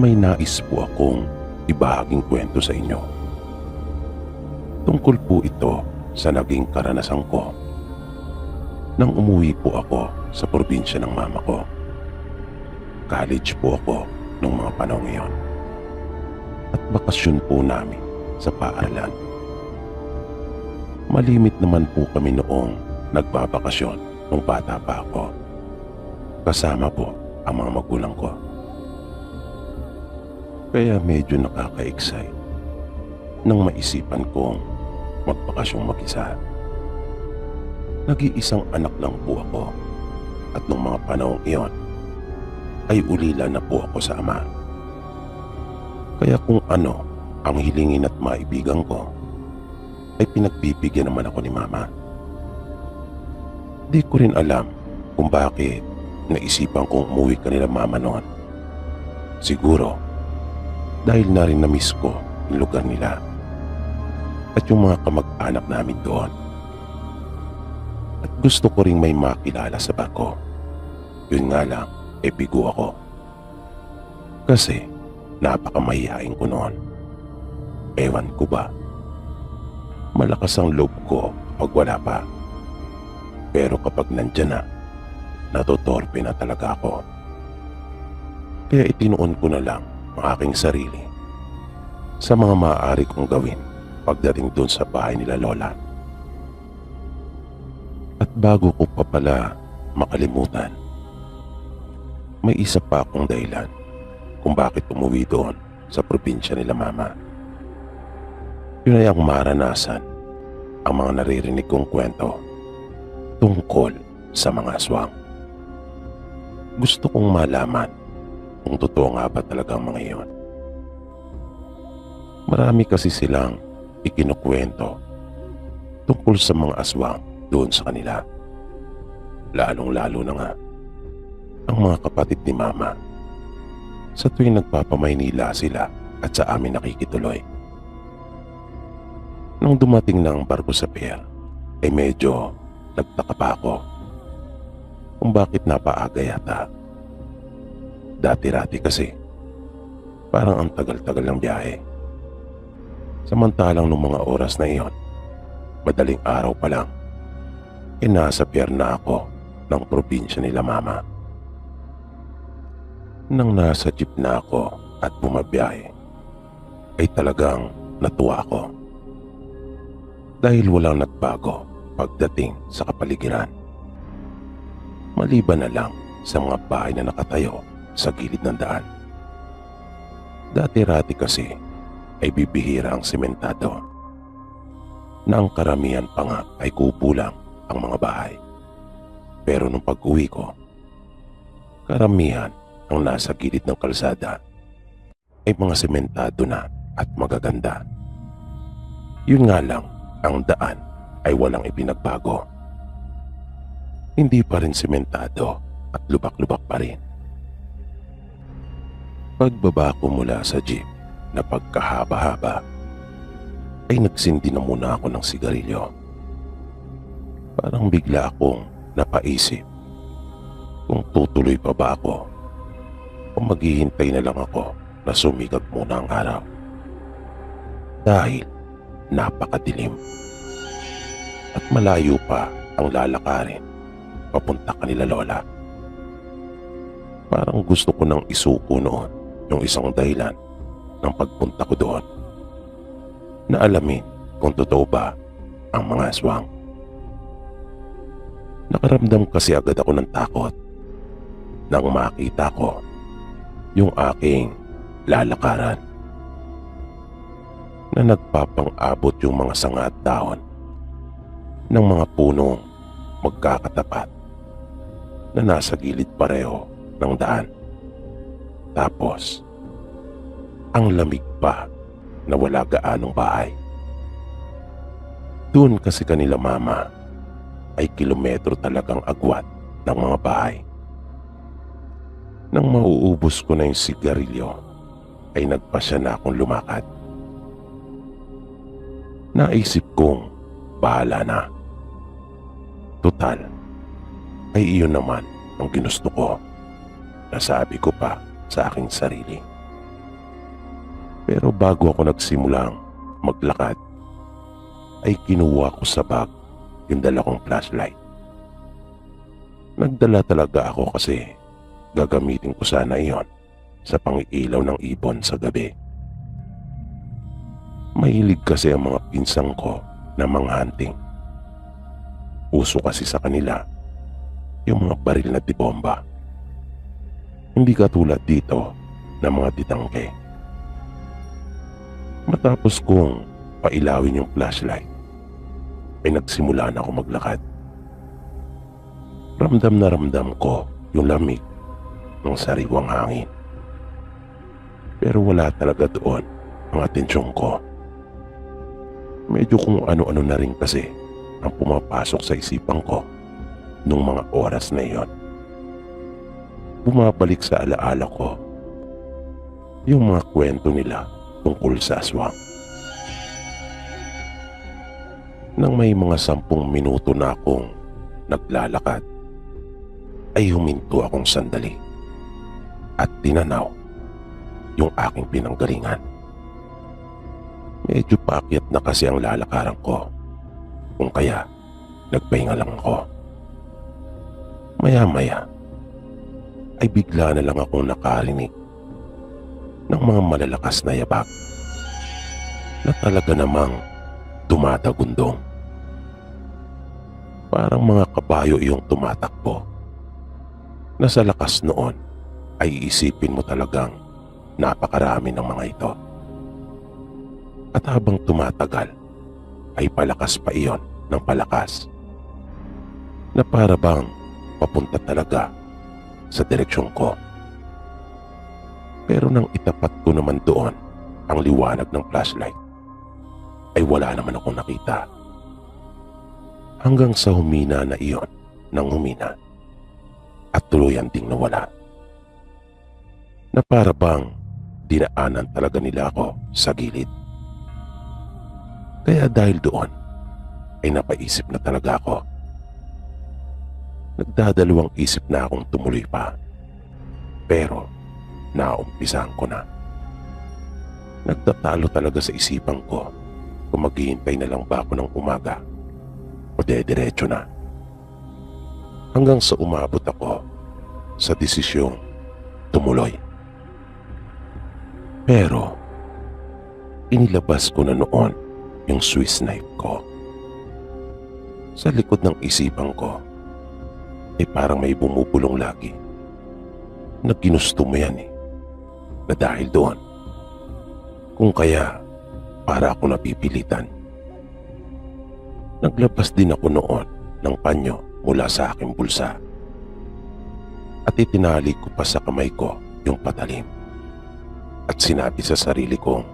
may nais po akong ibahaging kwento sa inyo. Tungkol po ito sa naging karanasan ko nang umuwi po ako sa probinsya ng mama ko. College po ako nung mga panahon ngayon at bakasyon po namin sa paaralan. Malimit naman po kami noong nagbabakasyon nung bata pa ako. Kasama po ang mga magulang ko. Kaya medyo nakaka-excite nang maisipan kong magbakasyong mag-isa. Nag-iisang anak lang po ako at nung mga panahong iyon ay ulila na po ako sa ama. Kaya kung ano ang hilingin at maibigan ko ay pinagbibigyan naman ako ni mama. Di ko rin alam kung bakit naisipan kong umuwi kanila mama noon. Siguro dahil na rin na-miss ko yung lugar nila at yung mga kamag-anak namin doon. At gusto ko ring may makilala sa barko. Yun nga lang, bigo ako. Kasi napakamahihain ko noon. Ewan ko ba, malakas ang loob ko pag wala pa. Pero kapag nandyan na, natotorpe na talaga ako. Kaya itinuon ko na lang ang aking sarili sa mga maaari kong gawin pagdating doon sa bahay nila lola. At bago ko pa pala makalimutan, may isa pa akong dahilan kung bakit umuwi doon sa probinsya nila mama. Yun ay ang maranasan ang mga naririnig kong kwento tungkol sa mga aswang. Gusto kong malaman kung totoo nga ba talaga ang mga iyon. Marami kasi silang ikinukwento tungkol sa mga aswang doon sa kanila. Lalong-lalo na nga ang mga kapatid ni mama sa tuwing nagpapamaynila sila at sa amin nakikituloy. Nung dumating na ang barko sa pier, ay medyo nagtaka pa ako kung bakit napaaga yata. Dati-rati kasi parang ang tagal-tagal ng biyahe. Samantalang nung mga oras na iyon, madaling araw pa lang, nasa pier na ako ng probinsya nila mama. Nang nasa jeep na ako at bumabiyahe, ay talagang natuwa ako. Dahil walang nagbago pagdating sa kapaligiran. Maliban na lang sa mga bahay na nakatayo sa gilid ng daan. Dati-rati kasi ay bibihira ang sementado, na ang karamihan pa nga ay kubo lang ang mga bahay. Pero nung pag-uwi ko, karamihan ang nasa gilid ng kalsada ay mga sementado na at magaganda. Yun nga lang, ang daan ay walang ipinagbago. Hindi pa rin sementado at lubak-lubak pa rin. Pagbaba ko mula sa jeep na pagkahaba-haba, ay nagsindi na muna ako ng sigarilyo. Parang bigla akong napaisip kung tutuloy pa ba ako o maghihintay na lang ako na sumikat muna ang araw. Dahil napakadilim at malayo pa ang lalakarin papunta kanila lola. Parang gusto ko nang isuko noon yung isang dahilan ng pagpunta ko doon, na alamin kung totoo ba ang mga aswang. Nakaramdam kasi agad ako ng takot nang makita ko yung aking lalakaran na nagpapang-abot yung mga sanga at dahon ng mga punong magkakatapat na nasa gilid pareho ng daan. Tapos, ang lamig pa na wala gaanong bahay. Doon kasi kanila mama ay kilometro talagang agwat ng mga bahay. Nang mauubos ko na yung sigarilyo, ay nagpasya na akong lumakad. Naisip kong bahala na. Tutal, ay iyon naman ang ginusto ko. Nasabi ko pa sa aking sarili. Pero bago ako nagsimulang maglakad, ay kinuha ko sa bag yung dala kong flashlight. Nagdala talaga ako kasi gagamitin ko sana iyon sa pangiilaw ng ibon sa gabi. Mahilig kasi ang mga pinsang ko na mga hunting. Uso kasi sa kanila yung mga baril na tibomba. Hindi katulad dito ng mga titangke. Matapos kong pailawin yung flashlight, ay nagsimula na ako maglakad. Ramdam na ramdam ko yung lamig ng sariwang hangin. Pero wala talaga doon ang atensyon ko. Medyo kung ano-ano na rin kasi ang pumapasok sa isipan ko nung mga oras na iyon. Bumabalik sa alaala ko yung mga kwento nila tungkol sa aswang. Nang may mga 10 minuto na akong naglalakad, ay huminto akong sandali at tinanaw yung aking pinanggalingan. Medyo paakyat na kasi ang lalakaran ko, kung kaya nagpahinga lang ako. Maya-maya ay bigla na lang akong nakarinig ng mga malalakas na yabag na talaga namang tumatagundong. Parang mga kabayo iyong tumatakbo na sa lakas noon ay iisipin mo talagang napakarami ng mga ito. At habang tumatagal ay palakas pa iyon ng palakas na para bang papunta talaga sa direksyon ko. Pero nang itapat ko naman doon ang liwanag ng flashlight, ay wala naman akong nakita. Hanggang sa humina na iyon nang humina at tuluyan ding nawala. Na para bang dinaanan talaga nila ako sa gilid. Kaya dahil doon ay napaisip na talaga ako. Nagdadalawang isip na akong tumuloy pa. Pero naumpisahan ko na. Nagtatalo talaga sa isipan ko kung maghihintay na lang ba ako ng umaga o dediretso na. Hanggang sa umabot ako sa desisyong tumuloy. Pero inilabas ko na noon yung Swiss knife ko. Sa likod ng isipan ko ay parang may bumubulong lagi na ginusto mo yan na dahil doon. Kung kaya para ako napipilitan. Naglabas din ako noon ng panyo mula sa aking bulsa at itinali ko pa sa kamay ko yung patalim at sinabi sa sarili kong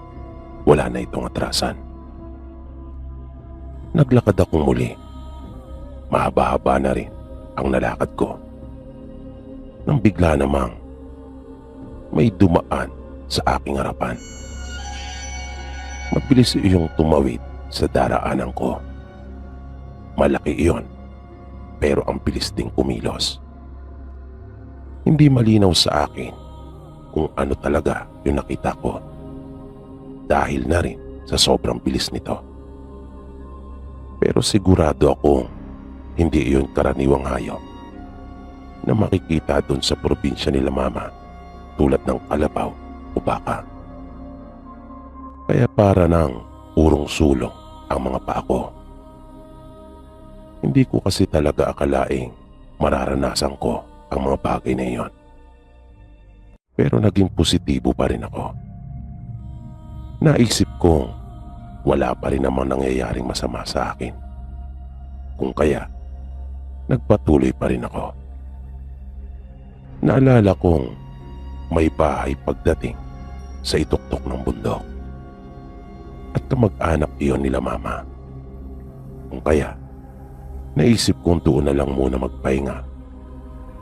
wala na itong atrasan. Naglakad akong muli. Mahaba-haba na rin ang nalakad ko. Nang bigla namang may dumaan sa aking harapan. Mabilis iyong tumawid sa daraanan ko. Malaki iyon, pero ang bilis ding kumilos. Hindi malinaw sa akin kung ano talaga yung nakita ko dahil na rin sa sobrang bilis nito. Pero sigurado akong hindi iyon karaniwang hayop na makikita doon sa probinsya nila mama tulad ng kalabaw o baka. Kaya para ng urong sulong ang mga paa ko. Hindi ko kasi talaga akalaing mararanasan ko ang mga bagay na iyon. Pero naging positibo pa rin ako. Naisip kong wala pa rin namang nangyayaring masama sa akin. Kung kaya, nagpatuloy pa rin ako. Naalala kong may bahay pagdating sa ituktok ng bundok. At kamag-anak iyon nila mama. Kung kaya, naisip kong doon na lang muna magpahinga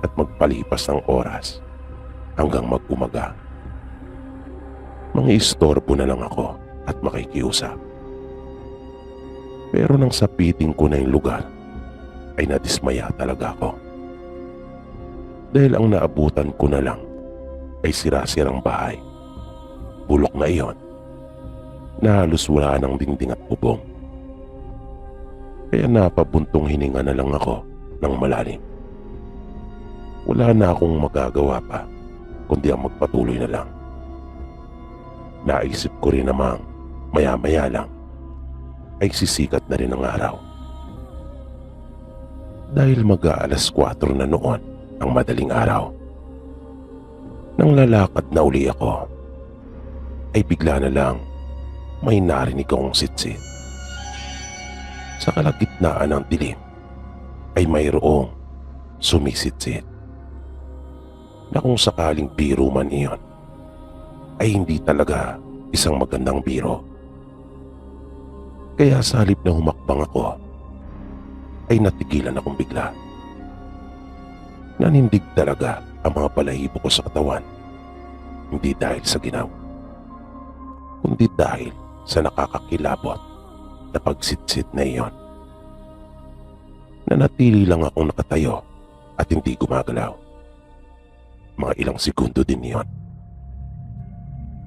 at magpalipas ng oras hanggang mag-umaga. Mangi-istorbo na lang ako at makikiusap. Pero nang sapitin ko na yung lugar, ay nadismaya talaga ako. Dahil ang naabutan ko na lang ay sira-sirang bahay. Bulok na iyon na halos wala ng dingding at bubong. Kaya napabuntong hininga na lang ako ng malalim. Wala na akong magagawa pa kundi ang magpatuloy na lang. Naisip ko rin namang maya-maya lang ay sisikat na rin ang araw. Dahil mag-aalas 4 na noon ang madaling araw. Nang lalakad na uli ako, ay bigla na lang may narinig akong sitsit. Sa kalagitnaan ng dilim ay mayroong sumisitsit. Na kung sakaling biro man iyon, ay hindi talaga isang magandang biro. Kaya sa halip na humakbang ako, ay natigilan akong bigla. Nanindig talaga ang mga balahibo ko sa katawan. Hindi dahil sa ginaw, kundi dahil sa nakakakilabot na pagsitsit na iyon. Nanatili lang akong nakatayo at hindi gumagalaw. Mga ilang segundo din iyon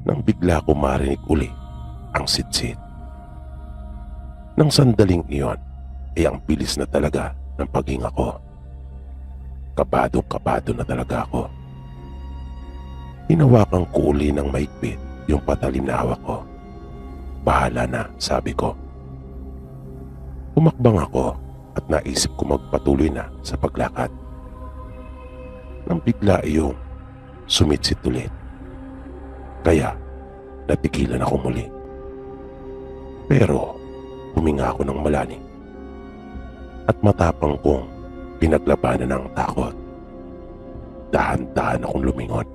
nang bigla ko marinig uli ang sitsit. Nang sandaling iyon ay ang bilis na talaga ng paghinga ko. Kabado na talaga ako. Hinawakan ko uli ng maigpit yung patalim na hawak ko. Bahala na, sabi ko. Humakbang ako at naisip ko magpatuloy na sa paglakad. Nang bigla iyong sumitsit ulit. Kaya natigilan ako muli. Pero huminga ako ng malalim at matapang kong pinaglabanan ng takot. Dahan-dahan akong lumingon.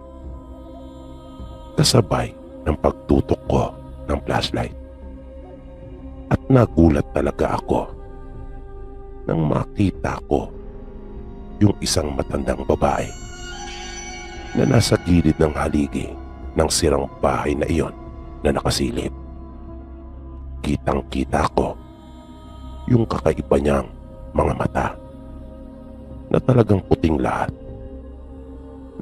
Kasabay ng pagtutok ko ng flashlight. At nagulat talaga ako nang makita ko yung isang matandang babae na nasa gilid ng haligi ng sirang bahay na iyon na nakasilip. Kitang-kita ko yung kakaiba niyang mga mata na talagang puting lahat,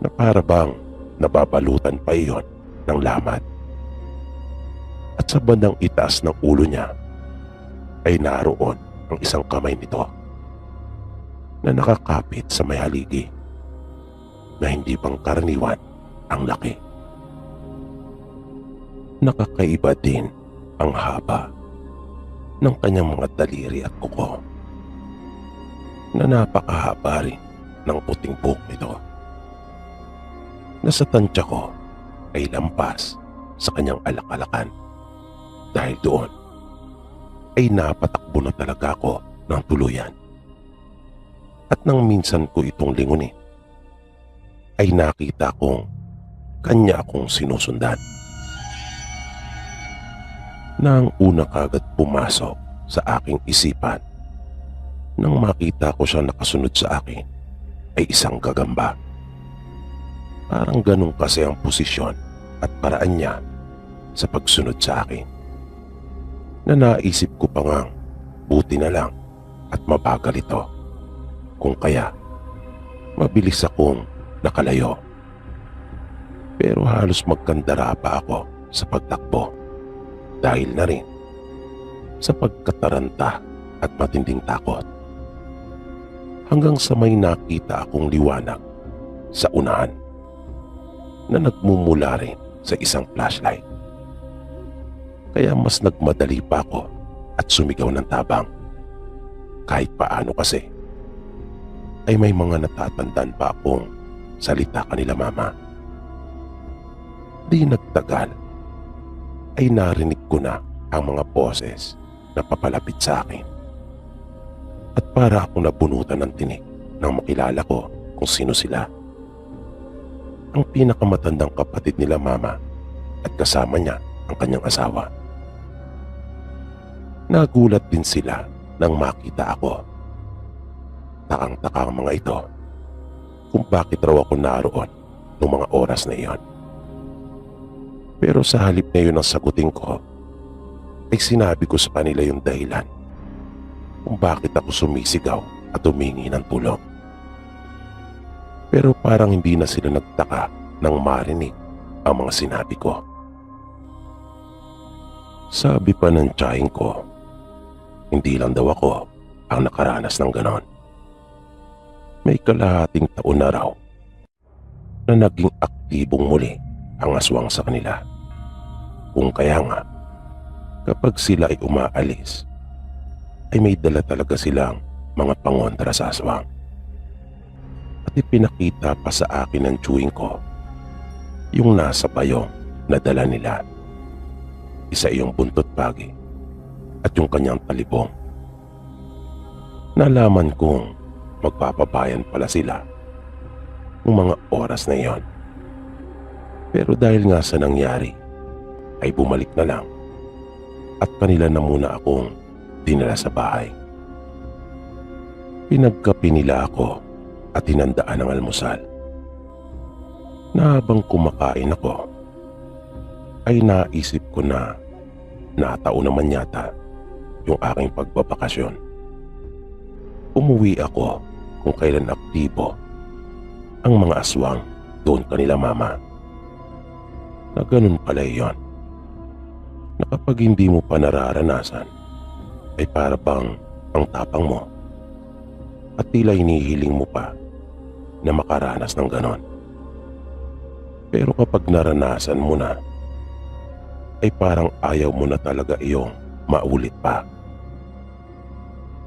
na para bang nababalutan pa iyon ng lamat. At sa bandang itaas ng ulo niya ay naroon ang isang kamay nito na nakakapit sa may haligi na hindi pangkaraniwan ang laki. Nakakaiba din ang haba ng kanyang mga daliri at kuko na napakahaba rin ng puting buhok nito na sa tansya ko ay lampas sa kanyang alak-alakan. Dahil doon ay napatakbo na talaga ako ng tuluyan. At nang minsan ko itong lingunin, ay nakita kong kanya akong sinusundan. Nang una kagad pumasok sa aking isipan nang makita ko siya nakasunod sa akin ay isang gagamba. Parang ganun kasi ang posisyon at paraan niya sa pagsunod sa akin, na naisip ko pa ngang buti na lang at mabagal ito, kung kaya mabilis akong nakalayo. Pero halos magkandara pa ako sa pagtakbo dahil na rin sa pagkataranta at matinding takot. Hanggang sa may nakita akong liwanag sa unahan na nagmumula rin sa isang flashlight. Kaya mas nagmadali pa ako at sumigaw ng tabang. Kahit paano kasi ay may mga natatandaan pa akong salita kanila mama. Di nagtagal ay narinig ko na ang mga boses na papalapit sa akin. At para akong nabunutan ng tinik nang makilala ko kung sino sila. Ang pinakamatandang kapatid nila mama at kasama niya ang kanyang asawa. Nagulat din sila nang makita ako. Takang-taka ang mga ito kung bakit raw ako naroon noong mga oras na iyon. Pero sa halip na yun ang sagutin ko, ay sinabi ko sa kanila yung dahilan kung bakit ako sumisigaw at humingi ng tulong. Pero parang hindi na sila nagtaka nang marinig ang mga sinabi ko. Sabi pa ng tiyahin ko, hindi lang daw ako ang nakaranas ng ganon. May kalahating taon na raw na naging aktibong muli ang aswang sa kanila. Kung kaya nga, kapag sila ay umaalis, ay may dala talaga silang mga pangontra sa aswang. At ipinakita pa sa akin ng tiyuhin ko yung nasa bayong na dala nila. Isa yung buntot pagi at yung kanyang talibong. Nalaman kong magpapabayan pala sila ng mga oras na iyon. Pero dahil nga sa nangyari, ay bumalik na lang at kanila na muna akong dinala sa bahay. Pinagkapi nila ako at hinandaan ng almusal. Na habang kumakain ako, ay naisip ko na natao naman yata yung aking pagbabakasyon. Umuwi ako kung kailan aktibo ang mga aswang doon kanila mama. Na ganun pala iyon. Na kapag hindi mo pa nararanasan, ay para bang ang tapang mo at tila hinihiling mo pa na makaranas ng ganon. Pero kapag naranasan mo na, ay parang ayaw mo na talaga iyong maulit pa.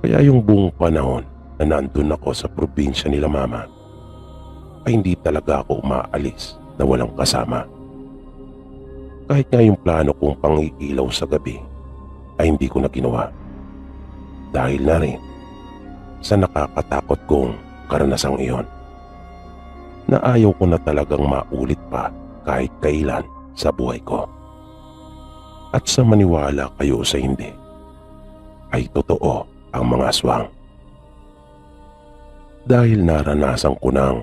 Kaya yung buong panahon na nandun ako sa probinsya nila mama, ay hindi talaga ako umaalis na walang kasama. Kahit nga yung plano kong pang-iilaw sa gabi ay hindi ko na ginawa. Dahil na rin sa nakakatakot kong karanasang iyon, na ayaw ko na talagang maulit pa kahit kailan sa buhay ko. At sa maniwala kayo sa hindi, ay totoo ang mga aswang. Dahil naranasan ko ng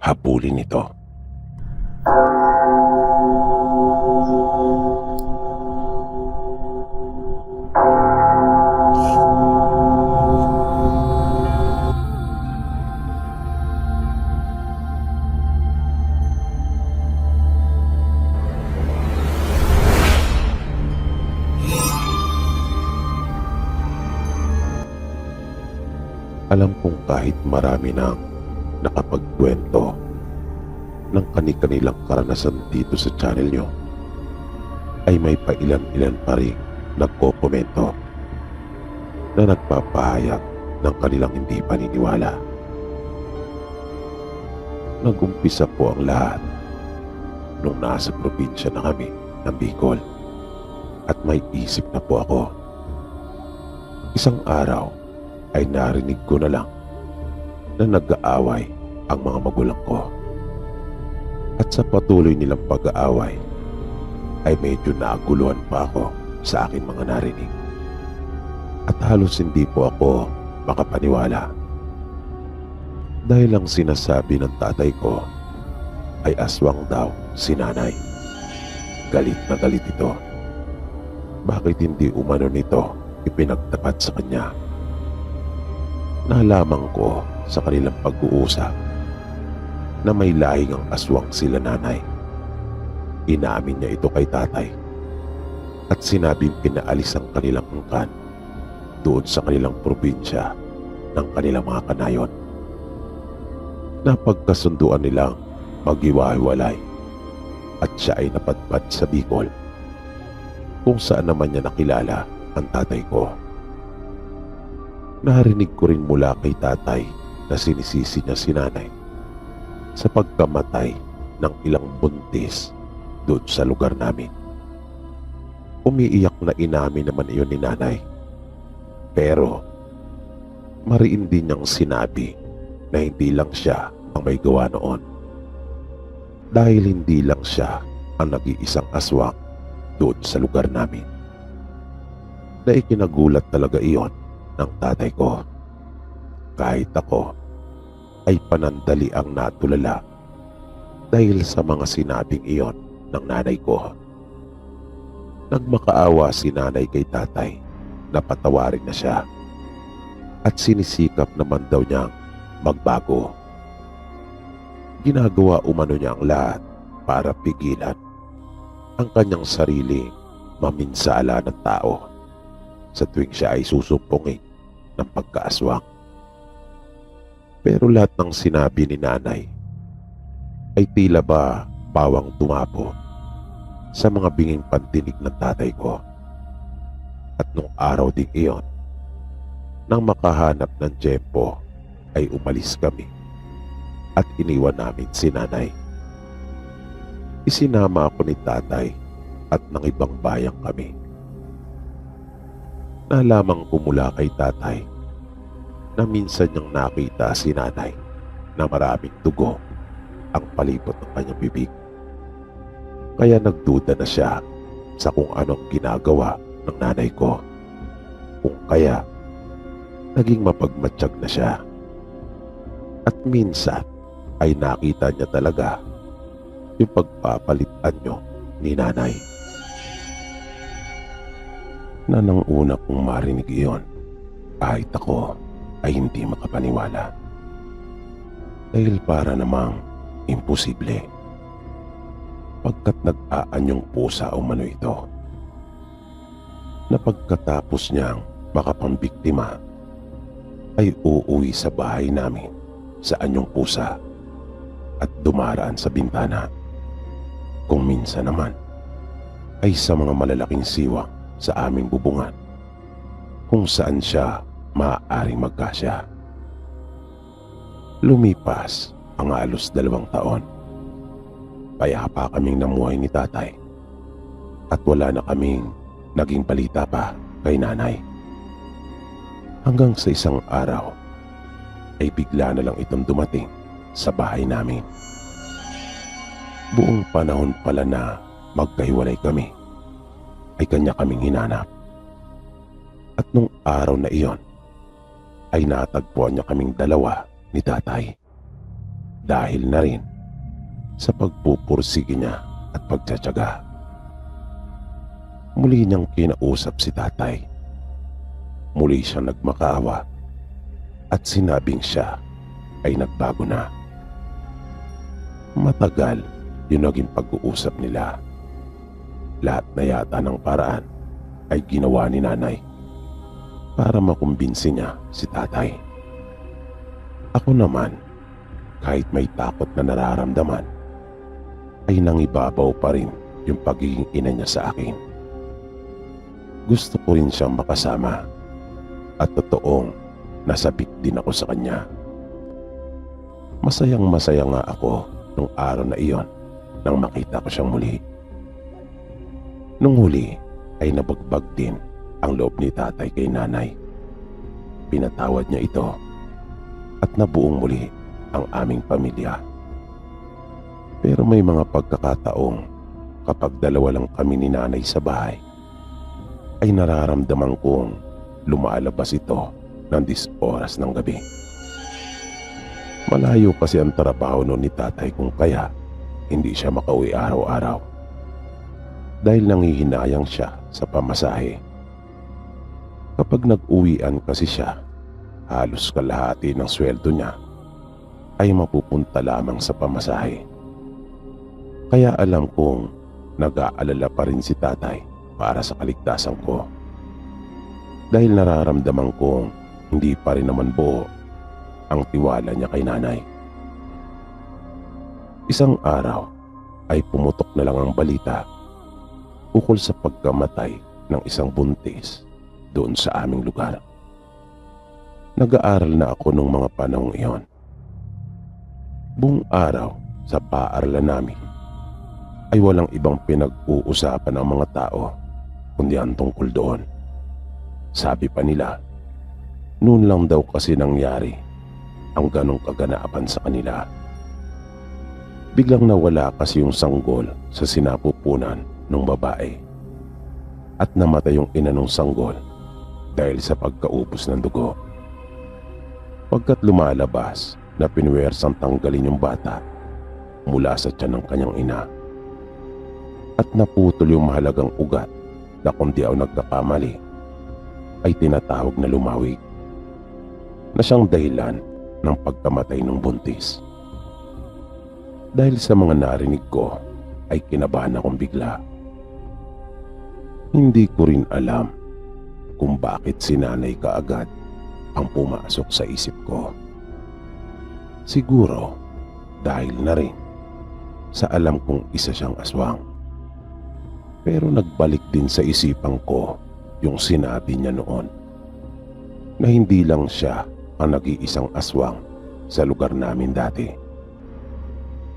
habulin ito. Alam kong kahit marami nang nakapagkwento ng kani-kanilang karanasan dito sa channel nyo, ay may pailan-ilan pa rin nagkokomento na nagpapahayag ng kanilang hindi paniniwala. Nag-umpisa po ang lahat nung nasa probinsya na kami ng Bicol at may isip na po ako. Isang araw ay narinig ko na lang na nag-aaway ang mga magulang ko. At sa patuloy nilang pag-aaway ay medyo naguluhan pa ako sa aking mga narinig. At halos hindi po ako makapaniwala. Dahil ang sinasabi ng tatay ko ay aswang daw si nanay. Galit na galit ito. Bakit hindi umano nito ipinagtapat sa kanya? Nalaman ko sa kanilang pag-uusap na may lahing ang aswang sila nanay. Inaamin niya ito kay tatay at sinabing pinaalis ang kanilang angkan doon sa kanilang probinsya ng kanilang mga kanayon. Napagkasunduan nilang maghiwa-hiwalay at siya ay napadpad sa Bicol, kung saan naman niya nakilala ang tatay ko. Narinig ko rin mula kay tatay na sinisisi niya si nanay sa pagkamatay ng ilang buntis doon sa lugar namin. Umiiyak na inamin naman iyon ni nanay. Pero mariin din niyang sinabi na hindi lang siya ang may gawa noon. Dahil hindi lang siya ang nag-iisang aswang doon sa lugar namin. Na ikinagulat talaga iyon ng tatay ko. Kahit ako ay panandali ang natulala dahil sa mga sinabing iyon ng nanay ko. Nagmakaawa si nanay kay tatay na patawarin na siya at sinisikap naman daw niyang magbago. Ginagawa umano niya ang lahat para pigilan ang kanyang sarili maminsala ng tao sa tuwing siya ay susumpungin ng pagkaaswang. Pero lahat ng sinabi ni nanay ay tila ba bawang tumapo sa mga binging pandinig ng tatay ko. At nung araw ding iyon, nang makahanap ng tiyempo ay umalis kami at iniwan namin si nanay. Isinama ako ni tatay at ng ibang bayang kami. Nalamang ko mula kay tatay na minsan niyang nakita si nanay na maraming dugo ang palibot ng kanyang bibig. Kaya nagduda na siya sa kung anong ginagawa ng nanay ko. Kung kaya, naging mapagmatsyag na siya. At minsan ay nakita niya talaga yung pagpapalitan niyo ni nanay. Na nang una kong marinig iyon, kahit ako ay hindi makapaniwala. Dahil para namang imposible. Pagkat nag-aanyong pusa umano ito. Na pagkatapos niyang makapambiktima, ay uuwi sa bahay namin sa anyong pusa at dumaraan sa bintana. Kung minsan naman ay sa mga malalaking siwang sa aming bubungan kung saan siya maaaring magkasya. Lumipas ang halos 2 taon. Payapa kaming namuhay ni tatay at wala na kaming naging balita pa kay nanay. Hanggang sa isang araw ay bigla na lang itong dumating sa bahay namin. Buong panahon pala na magkahiwalay kami ay kanya kaming hinanap. At nung araw na iyon ay natagpuan niya kaming dalawa ni tatay. Dahil na rin sa pagpupursige niya at pagtsatsaga. Muli niyang kinausap si tatay. Muli siyang nagmakaawa at sinabing siya ay nagbago na. Matagal yung naging pag-uusap nila. Lahat na yata ng paraan ay ginawa ni nanay para makumbinsi niya si tatay. Ako naman, kahit may takot na nararamdaman, ay nangibabaw pa rin yung pagiging ina niya sa akin. Gusto ko rin siyang makasama at totoong nasabik din ako sa kanya. Masayang masaya nga ako nung araw na iyon nang makita ko siyang muli. Nung huli ay nabagbag din ang loob ni tatay kay nanay. Pinatawad niya ito at nabuong muli ang aming pamilya. Pero may mga pagkakataong kapag dalawa lang kami ni nanay sa bahay, ay nararamdaman kong lumalabas ito ng 10 oras ng gabi. Malayo kasi ang trabaho noon ni tatay kung kaya hindi siya makauwi araw-araw. Dahil nangihinayang siya sa pamasahe. Kapag nag-uwian kasi siya, halos kalahati ng sweldo niya ay mapupunta lamang sa pamasahe. Kaya alam kong nag-aalala pa rin si tatay para sa kaligtasan ko. Dahil nararamdaman kong hindi pa rin naman buo ang tiwala niya kay nanay. Isang araw ay pumutok na lang ang balita ukol sa pagkamatay ng isang buntis doon sa aming lugar. Nag-aaral na ako nung mga panahong iyon. Buong araw sa paaralan namin ay walang ibang pinag-uusapan ng mga tao kundi ang tungkol doon. Sabi pa nila, noon lang daw kasi nangyari ang ganong kaganapan sa kanila. Biglang nawala kasi yung sanggol sa sinapupunan ng babae at namatay yung ina ng sanggol dahil sa pagkaubos ng dugo. Pagkat lumalabas na pinuwersang tanggalin yung bata mula sa tiyan ng kanyang ina at naputol yung mahalagang ugat na kung di ako nagkakamali ay tinatawag na lumawig na siyang dahilan ng pagkamatay ng buntis. Dahil sa mga narinig ko ay kinabahan akong bigla. Hindi ko rin alam kung bakit si nanay kaagad ang pumasok sa isip ko. Siguro dahil na rin sa alam kong isa siyang aswang. Pero nagbalik din sa isipan ko yung sinabi niya noon na hindi lang siya ang nag-iisang aswang sa lugar namin dati.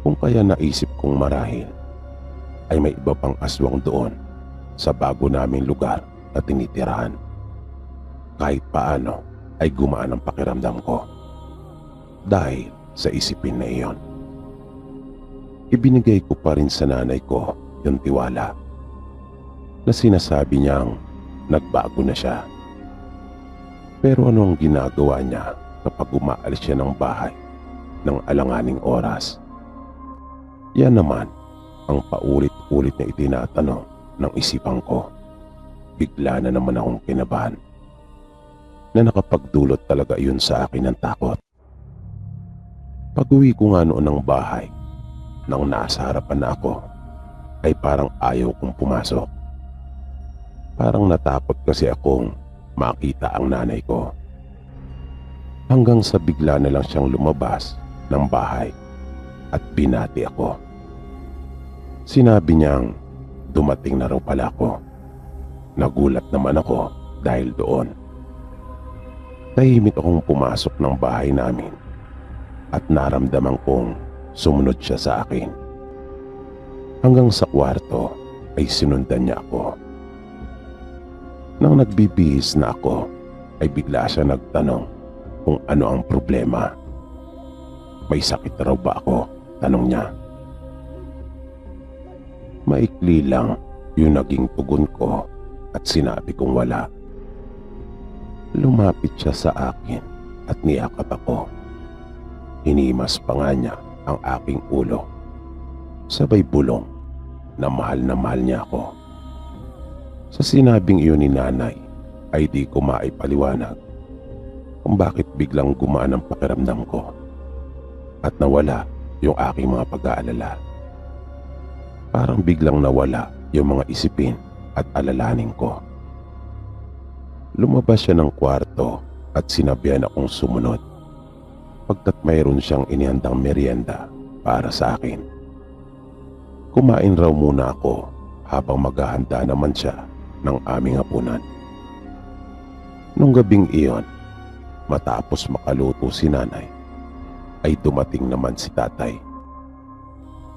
Kung kaya naisip kong marahil ay may iba pang aswang doon sa bago naming lugar na tinitirahan. Kahit paano ay gumaan ang pakiramdam ko dahil sa isipin na iyon. Ibinigay ko pa rin sa nanay ko yung tiwala na sinasabi niyang nagbago na siya. Pero ano ang ginagawa niya kapag umaalis siya ng bahay ng alanganing oras? Yan naman ang paulit-ulit na itinatanong ng isipan ko. Bigla na naman akong kinabahan na nakapagdulot talaga iyon sa akin ng takot. Pag-uwi ko nga noon ng bahay, nang nasa harapan na ako, ay parang ayaw kong pumasok. Parang natakot kasi akong makita ang nanay ko. Hanggang sa bigla na lang siyang lumabas ng bahay at binati ako. Sinabi niyang dumating na raw pala ako. Nagulat naman ako dahil doon. Tahimik akong pumasok ng bahay namin at naramdaman kong sumunod siya sa akin. Hanggang sa kwarto ay sinundan niya ako. Nang nagbibihis na ako ay bigla siya nagtanong kung ano ang problema. May sakit raw ba ako? Tanong niya. Maikli lang yung naging tugon ko at sinabi kong wala. Lumapit siya sa akin at niyakap ako. Hinimas pa nga niya ang aking ulo. Sabay bulong na mahal niya ako. Sa sinabing iyon ni nanay ay di ko maipaliwanag kung bakit biglang gumaan ang pakiramdam ko at nawala yung aking mga pag-aalala. Parang biglang nawala yung mga isipin at alalahanin ko. Lumabas siya ng kwarto at sinabihan akong sumunod pagkat mayroon siyang inihandang merienda para sa akin. Kumain raw muna ako habang maghahanda naman siya ng aming hapunan. Nung gabing iyon, matapos makaluto si nanay, ay dumating naman si tatay.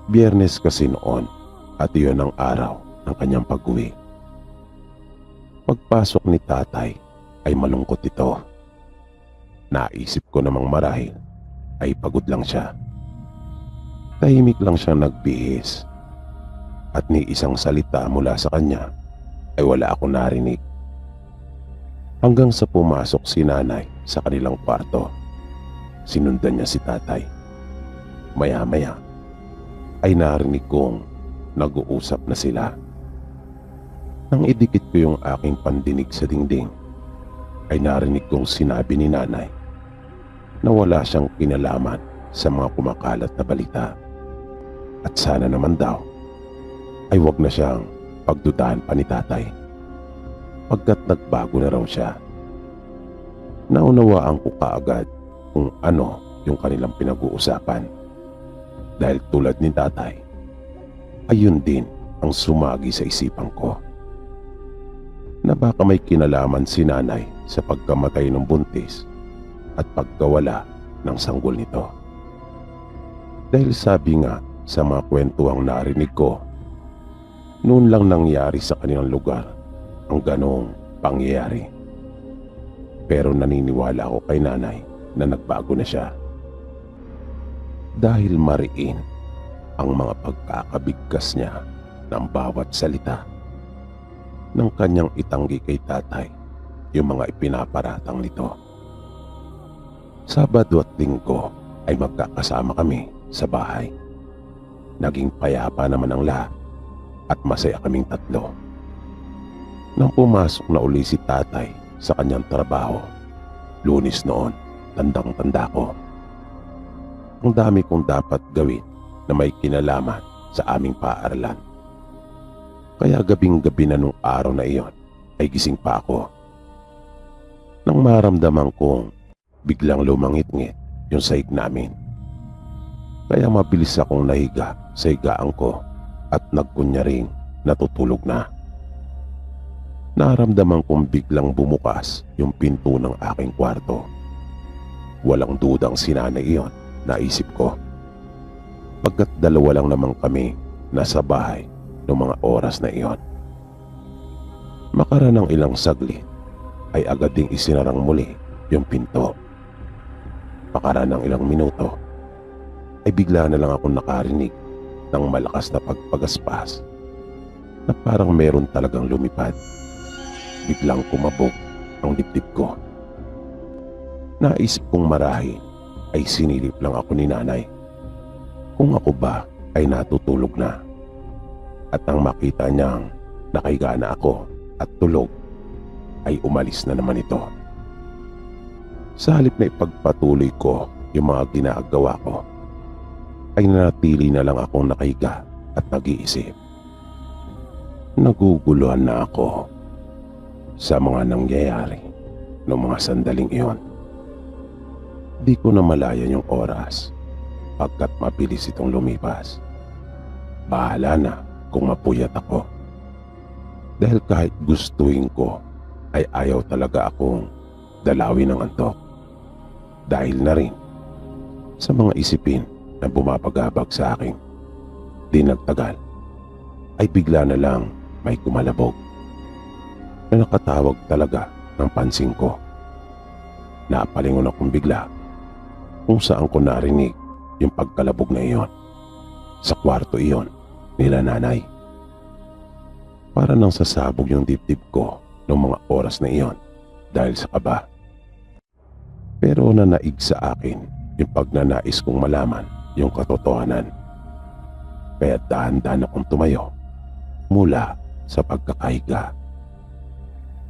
Biyernes kasi noon at iyon ang araw ng kanyang pag-uwi. Pagpasok ni tatay ay malungkot ito. Naisip ko namang marahil ay pagod lang siya. Tahimik lang siyang nagbihis at ni isang salita mula sa kanya ay wala akong narinig. Hanggang sa pumasok si nanay sa kanilang kwarto, sinundan niya si tatay. Maya-maya ay narinig kong nag-uusap na sila. Nang idikit ko yung aking pandinig sa dingding, ay narinig kong sinabi ni nanay na wala siyang kinalaman sa mga kumakalat na balita. At sana naman daw ay wag na siyang pagdudahan pa ni tatay pagkat nagbago na raw siya. Naunawaan ko kaagad kung ano yung kanilang pinag-uusapan dahil tulad ni tatay, ayun din ang sumagi sa isipan ko na baka may kinalaman si nanay sa pagkamatay ng buntis at pagkawala ng sanggol nito. Dahil sabi nga sa mga kwentuhang narinig ko, noon lang nangyari sa kanilang lugar ang ganong pangyayari. Pero naniniwala ako kay nanay na nagbago na siya. Dahil mariin ang mga pagkakabigkas niya ng bawat salita ng kanyang itanggi kay tatay yung mga ipinaparatang nito. Sabado at Linggo ay magkakasama kami sa bahay. Naging payapa naman ang lahat at masaya kaming tatlo. Nang pumasok na uli si tatay sa kanyang trabaho, Lunes noon, tandang-tanda ko. Ang dami kong dapat gawin na may kinalaman sa aming paaralan. Kaya gabing-gabi na nung araw na iyon ay gising pa ako. Nang maramdaman kong biglang lumangit-ngit yung sahig namin. Kaya mabilis akong nahiga sa higaan ko at nagkunyaring natutulog na. Naramdaman kong biglang bumukas yung pinto ng aking kwarto. Walang dudang si nanay iyon, naisip ko. Pagkat dalawa lang naman kami nasa bahay noong mga oras na iyon. Makara ng ilang saglit ay agad ding isinarang muli yung pinto. Makara ng ilang minuto ay bigla na lang akong nakarinig ng malakas na pagpagaspas na parang meron talagang lumipad. Biglang kumabog ang dibdib ko. Naisip kong marahil ay sinilip lang ako ni nanay kung ako ba ay natutulog na. At nang makita niyang nakahiga na ako at tulog, ay umalis na naman ito. Sa halip na ipagpatuloy ko yung mga ginagawa ko, ay nanatili na lang akong nakahiga at nag-iisip. Naguguluhan na ako sa mga nangyayari noong mga sandaling iyon. Di ko na malayan yung oras pagkat mabilis itong lumipas. Bahala na kung mapuyat ako. Dahil kahit gustuin ko ay ayaw talaga akong dalawin ng antok. Dahil na rin sa mga isipin na bumabagabag sa akin. Di nagtagal ay bigla na lang may kumalabog na nakatawag talaga ng pansin ko. Napalingon akong bigla kung saan ko narinig yung pagkalabog na iyon. Sa kwarto iyon nila nanay. Para nang sasabog yung dibdib ko noong mga oras na iyon dahil sa kaba. Pero nanaig sa akin yung pagnanais kong malaman yung katotohanan. Kaya dahan-dahan akong tumayo mula sa pagkakahiga.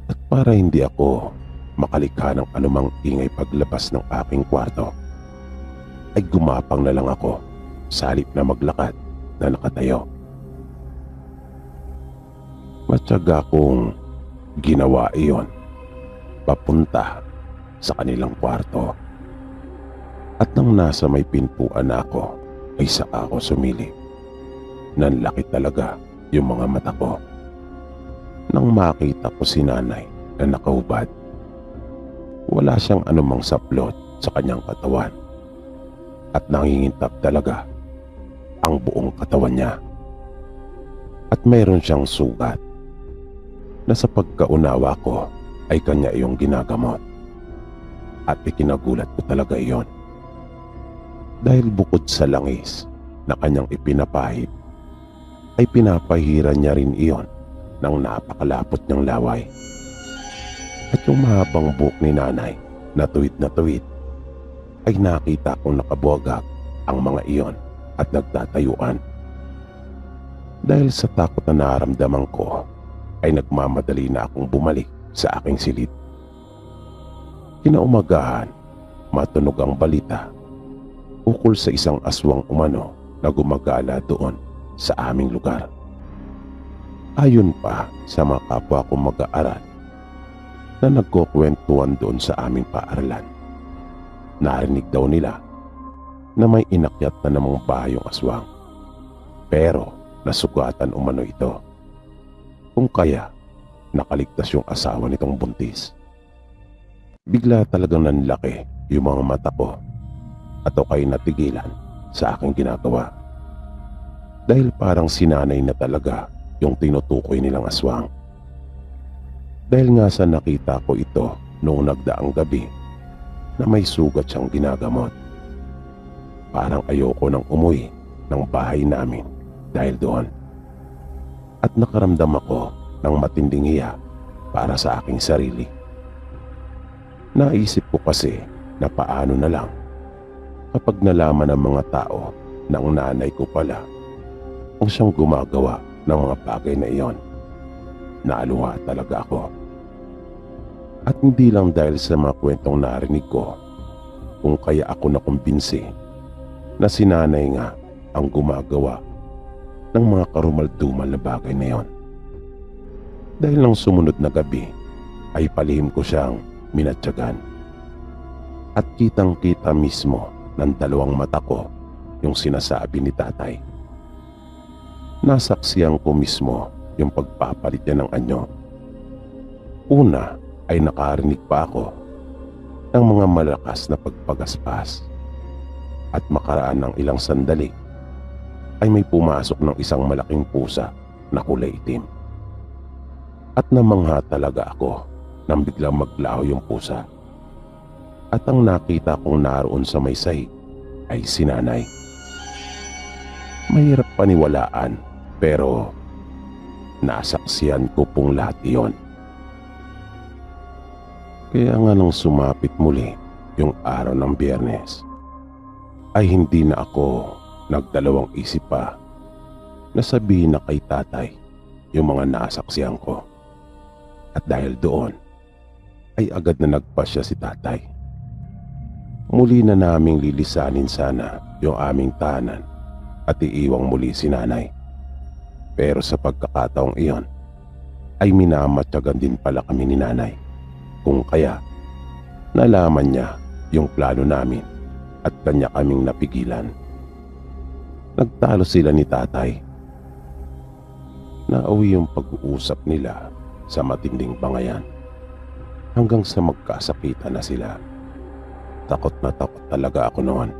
At para hindi ako makalikha ng anumang ingay paglabas ng aking kwarto, ay gumapang na lang ako sa halip na maglakad na nakatayo. Matyaga kong ginawa iyon papunta sa kanilang kwarto. At nang nasa may pintuan na ako, ay saka ako sumilip. Nanlaki talaga yung mga mata ko nang makita ko si nanay na nakahubad. Wala siyang anumang saplot sa kanyang katawan at nangingintap talaga ang buong katawan niya. At mayroon siyang sugat na sa pagkaunawa ko ay kanya iyong ginagamot. At ikinagulat ko talaga iyon. Dahil bukod sa langis na kanyang ipinapahid, ay pinapahiran niya rin iyon ng napakalapot niyang laway. At yung mahabang buhok ni nanay na tuwid, ay nakita kong nakabuwagag ang mga iyon at nagtatayuan. Dahil sa takot na naramdaman ko, ay nagmamadali na akong bumalik sa aking silid. Kinaumagahan, matunog ang balita ukol sa isang aswang umano na gumagala doon sa aming lugar. Ayon pa sa mga kapwa kong mag-aaral na nagkukwentuhan doon sa aming paaralan, narinig daw nila na may inakyat na namang bahayong aswang, pero nasugatan umano ito. Kung kaya nakaligtas yung asawa nitong buntis. Bigla talagang nanlaki yung mga mata ko at ako'y natigilan sa aking ginagawa. Dahil parang sinanay na talaga yung tinutukoy nilang aswang. Dahil nga sa nakita ko ito noong nagdaang gabi na may sugat siyang ginagamot. Parang ayoko nang umuwi ng bahay namin dahil doon. At nakaramdam ako ng matinding hiya para sa aking sarili. Naisip ko kasi na paano na lang kapag nalaman ng mga tao na ang nanay ko pala ang siyang gumagawa ng mga bagay na iyon. Naaluha talaga ako. At hindi lang dahil sa mga kwentong narinig ko, kung kaya ako nakumbinsi na si nanay nga ang gumagawa ng mga karumal-dumal na bagay na iyon. Dahil ng sumunod na gabi ay palihim ko siyang minatyagan. At kitang-kita mismo ng dalawang mata ko yung sinasabi ni tatay. Nasaksiyan ko mismo yung pagpapalit niya ng anyo. Una ay nakarinig pa ako ng mga malakas na pagpagaspas. At makaraan ng ilang sandali ay may pumasok ng isang malaking pusa na kulay itim. At namangha talaga ako nang biglang maglaho yung pusa. At ang nakita kong naroon sa may sahig ay si nanay. Mahirap paniwalaan pero nasaksiyan ko pong lahat iyon. Kaya nga nang sumapit muli yung araw ng Biyernes ay hindi na ako nagdalawang isip pa na sabihin na kay tatay yung mga nasaksiyan ko. At dahil doon ay agad na nagpasya si tatay. Muli na naming lilisanin sana yung aming tahanan at iiwang muli si nanay. Pero sa pagkakataong iyon ay minamatyagan din pala kami ni nanay. Kung kaya nalaman niya yung plano namin at kanya kaming napigilan. Nagtalo sila ni tatay. Nauwi yung pag-uusap nila sa matinding bangayan hanggang sa magkasakitan na sila. Takot na takot talaga ako noon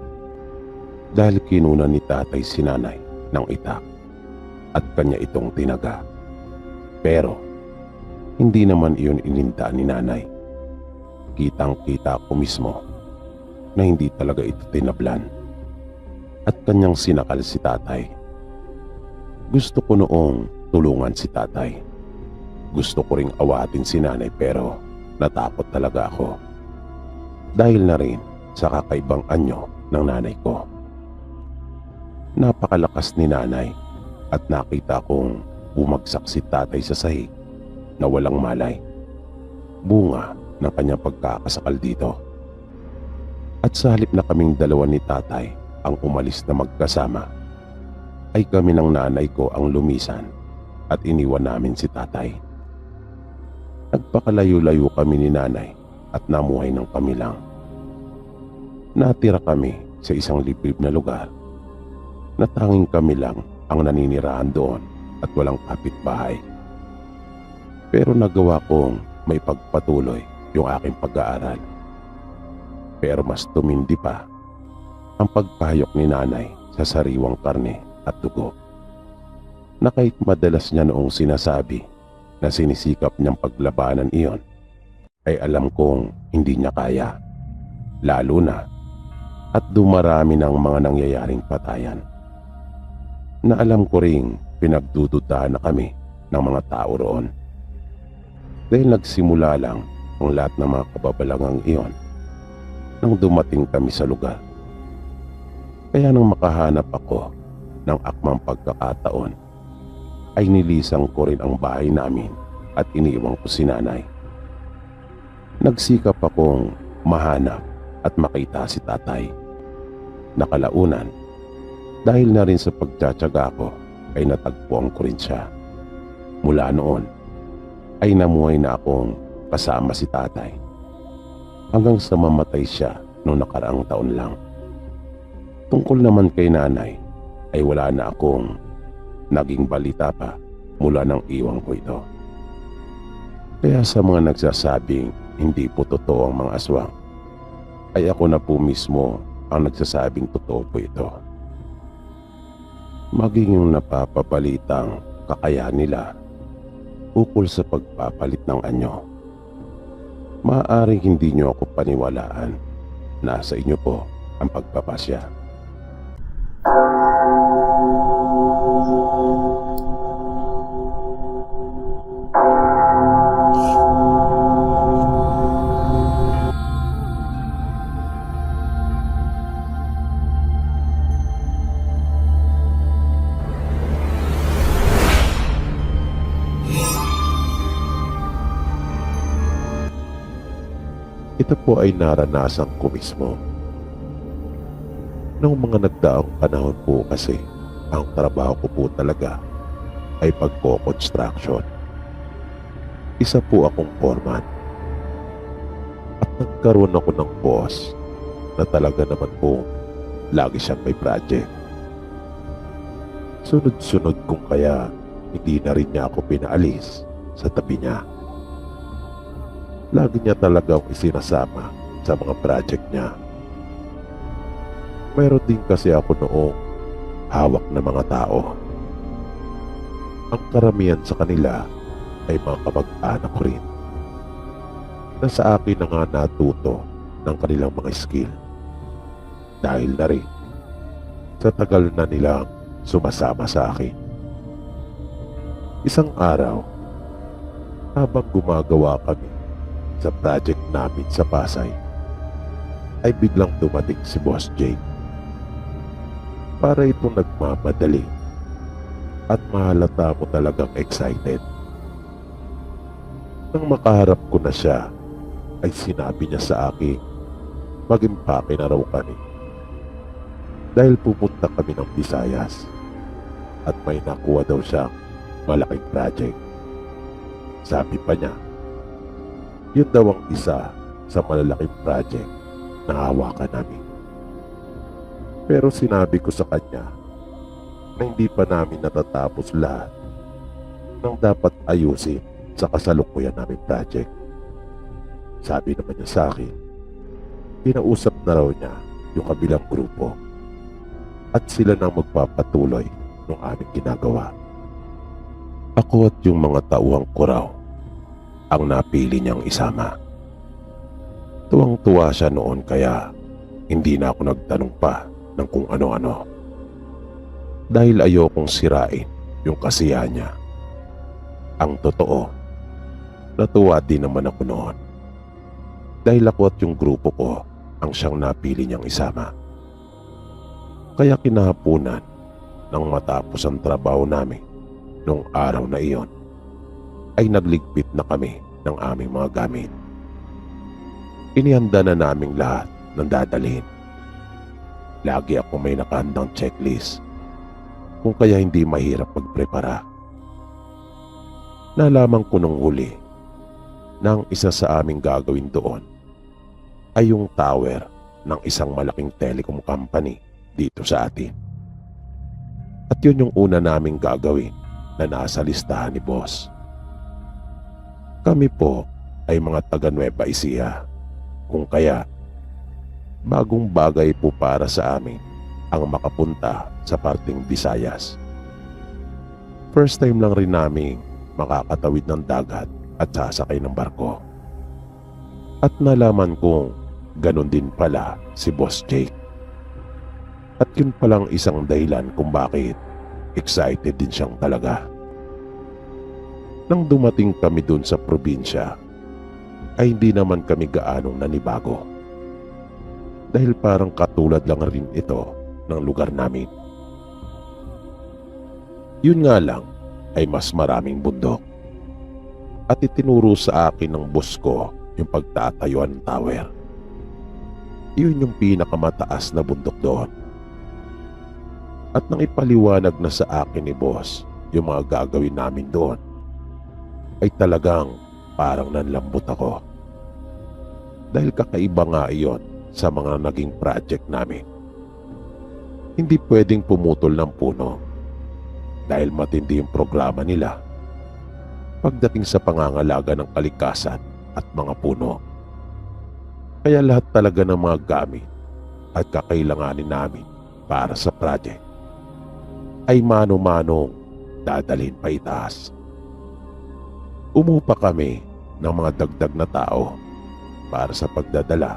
dahil kinuna ni tatay si nanay ng itak at kanya itong tinaga. Pero hindi naman iyon ininda ni nanay. Kitang-kita ko mismo na hindi talaga ito tinablan at kanyang sinakal si tatay. Gusto ko noong tulungan si tatay. Gusto ko ring awatin si nanay pero natakot talaga ako. Dahil na rin sa kakaibang anyo ng nanay ko. Napakalakas ni nanay at nakita kong bumagsak si tatay sa sahig na walang malay. Bunga ng kanyang pagkakasakal dito. At sa halip na kaming dalawa ni tatay ang umalis na magkasama, ay kami ng nanay ko ang lumisan at iniwan namin si tatay. Nagpakalayo-layo kami ni nanay at namuhay ng kami lang. Natira kami sa isang liblib na lugar na tanging kami lang ang naninirahan doon at walang kapitbahay. Pero nagawa kong may pagpatuloy yung aking pag-aaral. Pero mas tumindi pa ang pagpahayok ni nanay sa sariwang karne at dugo. Na kahit madalas niya noong sinasabi na sinisikap niyang paglabanan iyon, ay alam kong hindi niya kaya. Lalo na at dumarami ng mga nangyayaring patayan. Na alam ko ring pinagdududahan na kami ng mga tao roon. Dahil nagsimula lang ang lahat ng mga kababalangang iyon nang dumating kami sa lugar. Kaya nang makahanap ako ng akmang pagkakataon, ay nilisang ko rin ang bahay namin at iniiwan ko si nanay. Nagsikap akong mahanap at makita si tatay. Nakalaunan, dahil na rin sa pagtsatsaga ko ay natagpuan ko rin siya. Mula noon ay namuhay na akong kasama si tatay hanggang sa mamatay siya noong nakaraang taon lang. Tungkol naman kay nanay ay wala na akong naging balita pa mula nang iwan ko ito. Kaya sa mga nagsasabing hindi po totoo ang mga aswang, ay ako na po mismo ang nagsasabing totoo po ito. Maging yung napapabalitang kakayahan nila ukol sa pagpapalit ng anyo. Maaaring hindi nyo ako paniwalaan. Nasa inyo po ang pagpapasya. Ito po ay naranasan ko mismo. Noong mga nagdaang panahon po kasi, ang trabaho ko po talaga ay pagko-construction. Isa po akong foreman. At nagkaroon ako ng boss na talaga naman po lagi siyang may project. Sunod-sunod kung kaya hindi na rin niya ako pinaalis sa tabi niya. Lagi niya talagang isinasama sa mga project niya. Mayroon din kasi ako noong hawak na mga tao. Ang karamihan sa kanila ay mga kamag-anak ko rin, na sa akin na nga natuto ng kanilang mga skill. Dahil na rin sa tagal na nilang sumasama sa akin. Isang araw, habang gumagawa kami sa project namin sa Pasay, ay biglang dumating si Boss Jake. Para itong nagmamadali at mahalata mo talagang excited. Nang makaharap ko na siya, ay sinabi niya sa akin mag-impake na raw kami. Dahil pupunta kami ng Visayas at may nakuha daw siyang malaking project. Sabi pa niya, yun daw ang isa sa malalaking project na hawakan namin. Pero sinabi ko sa kanya na hindi pa namin natatapos lahat ng dapat ayusin sa kasalukuyan namin project. Sabi naman niya sa akin, pinausap na raw niya yung kabilang grupo at sila nang magpapatuloy ng aming ginagawa. Ako at yung mga tauhan ko raw ang napili niyang isama. Tuwang-tuwa siya noon kaya hindi na ako nagtanong pa ng kung ano-ano. Dahil ayokong sirain yung kasiyahan niya. Ang totoo, natuwa din naman ako noon. Dahil ako at yung grupo ko ang siyang napili niyang isama. Kaya kinahapunan nang matapos ang trabaho namin nung araw na iyon, ay nagligpit na kami ng aming mga gamit. Inihanda na naming lahat ng dadalhin. Lagi ako may nakahandang checklist, kung kaya hindi mahirap magprepara. Nalaman ko nung huli na ang isa sa aming gagawin doon ay yung tower ng isang malaking telecom company dito sa atin. At yun yung una naming gagawin na nasa listahan ni boss. Kami po ay mga taga Nueva Ecija, kung kaya bagong bagay po para sa amin ang makapunta sa parting Visayas. First time lang rin namin makakatawid ng dagat at sasakay ng barko. At nalaman kong ganun din pala si Boss Jake. At yun palang isang dahilan kung bakit excited din siyang talaga. Nang dumating kami dun sa probinsya, ay hindi naman kami gaanong nanibago. Dahil parang katulad lang rin ito ng lugar namin. Yun nga lang ay mas maraming bundok. At itinuro sa akin ng boss ko yung pagtatayuan ng tower. Yun yung pinakamataas na bundok doon. At nang ipaliwanag na sa akin ni boss yung mga gagawin namin doon, ay talagang parang nanlambot ako. Dahil kakaiba nga iyon sa mga naging project namin. Hindi pwedeng pumutol ng puno dahil matindi yung programa nila pagdating sa pangangalaga ng kalikasan at mga puno. Kaya lahat talaga ng mga gamit at kakailanganin namin para sa project ay mano-manong dadalhin pa itaas. Umupa kami ng mga dagdag na tao para sa pagdadala